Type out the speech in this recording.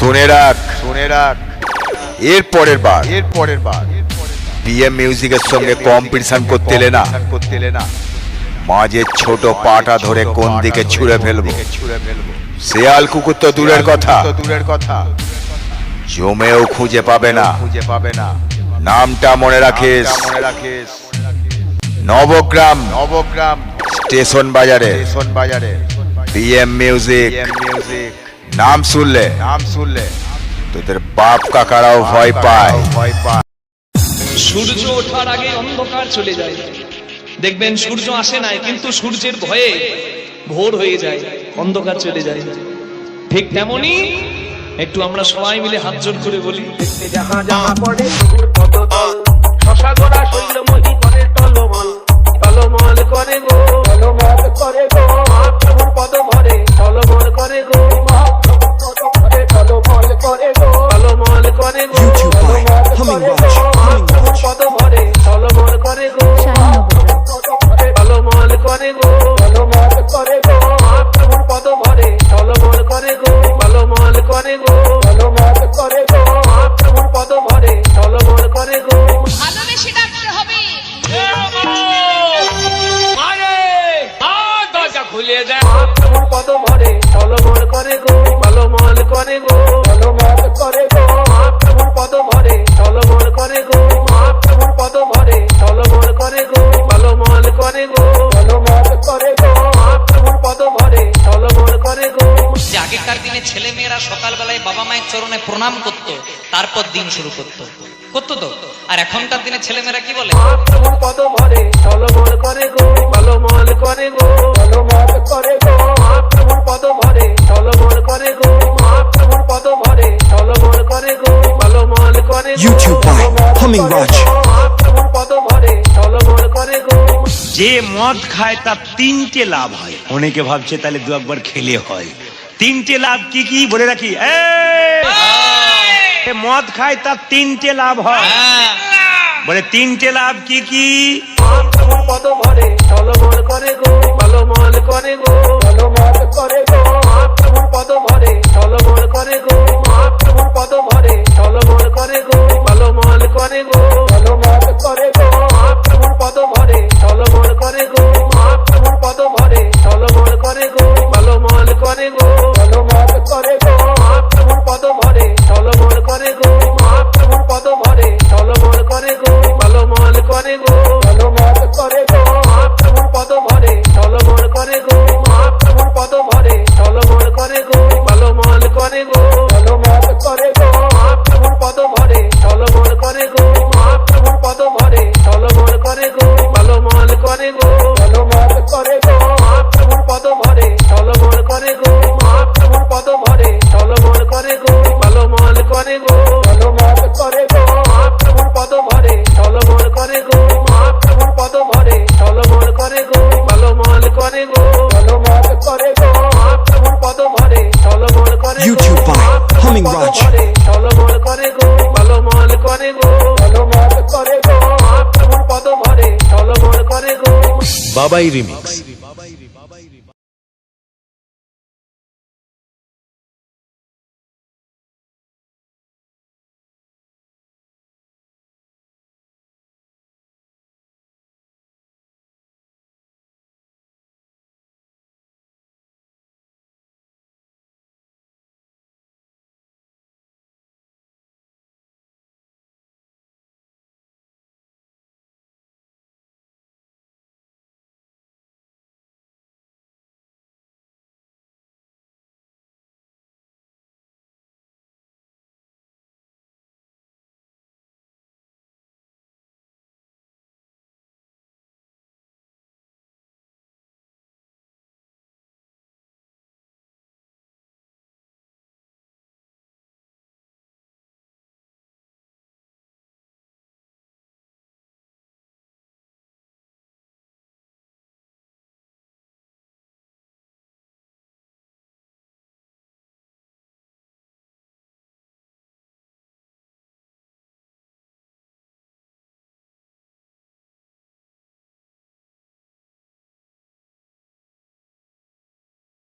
শুনে রাখ এর পরের বার পিএম মিউজিকের সঙ্গে কম্পিটিশন করতে এলে না মাঝে ছোট পাটা ধরে কোন দিকে ছুঁড়ে ফেলবো। শেয়াল কুকুর তো দূরের কথা জমেও খুঁজে পাবে না। নামটা মনে রাখিস, নবগ্রাম স্টেশন বাজারে পিএম মিউজিক। নাম শুনলে তোদের বাপ কাকারাও ভয় পায়। সূর্য ওঠার আগে অন্ধকার চলে যায়, দেখবেন সূর্য আসে নাই, কিন্তু সূর্যের ভয়ে ভোর হয়ে যায়, অন্ধকার চলে যায়। ঠিক তেমনি একটু আমরা সবাই মিলে হাত জোড় করে বলি, শশা গোড়া শৈলময়ী করে টলমল টলমল করে গো, মহাপ্রভুর পদ ভরে টলমল করে গো, টলমল করে গো, মহাপ্রভুর পদ ভরে টলমল করে গো, টলমল করে গো, মহাপ্রভুর পদ ভরে টলমল করে গো, টলমল করে গো, মহাপ্রভুর পদ ভরে টলমল করে গো। ভালোবেসে ডাকতে হবে। খুলে যায় মহাপ্রভুর পদ ভরে টলমল করে গো, টলমল করে গো, মহাপ্রভুর পদ ভরে টলমল করে গো, মহাপ্রভুর পদ ভরে টলমল করে গো, টলমল করে গো, মহাপ্রভুর পদ ভরে টলমল করে গো। যে আগেকার দিনে ছেলে মেয়েরা সকালবেলায় বাবা মায়ের চরণে প্রণাম করত, তারপর দিন শুরু করতো তো। আর এখনকার দিনে ছেলে মেয়েরা কি বলে, মহাপ্রভুর পদ ভরে টলমল করে গো, টলমল করে গো, মহাপ্রভুর পদ ভরে টলমল করে গো, মহাপ্রভুর পদ ভরে টলমল করে গো, টলমল করে গো, YouTube by Humming Raj। মহাপ্রভুর পদ ভরে টলমল করে গো। যে মদ খায় তার তিনটে লাভ হয়। অনেকে ভাবছে তাহলে দু একবার খেলে হয়। তিনটে লাভ কি কি বলে রাখি, মদ খায় তার তিনটে লাভ হয়। বলে তিনটে লাভ কি কি, মহাপ্রভুর পদ ভরে টলমল করে গো, টলমল করে গো, মহাপ্রভুর পদ ভরে টলমল করে গো, মহাপ্রভুর পদ ভরে টলমল করে গো, টলমল করে গো, মহাপ্রভুর পদ ভরে টলমল করে গো, মহাপ্রভুর পদ ভরে টলমল করে গো, টলমল করে গো, মহাপ্রভুর পদ ভরে টলমল করে গো, মহাপ্রভুর পদ ভরে টলমল করে গো, টলমল করে গো, মহাপ্রভুর পদ ভরে টলমল করে গো, মহাপ্রভুর পদ ভরে টলমল করে গো, টলমল করে গো, মহাপ্রভুর পদ ভরে টলমল করে গো, মহাপ্রভুর পদ ভরে টলমল করে গো, টলমল করে গো, মহাপ্রভুর পদ ভরে টলমল করে গো, মহাপ্রভুর পদ ভরে টলমল করে গো, টলমল করে গো, মহাপ্রভুর পদ ভরে টলমল করে গো, মহাপ্রভুর পদ ভরে টলমল করে গো, টলমল করে গো, মহাপ্রভুর পদ ভরে টলমল করে গো, YouTube by Humming Raj। টলমল করে গো, টলমল করে গো, মহাপ্রভুর পদ ভরে টলমল করে গো। বাবাই রিমিক্স।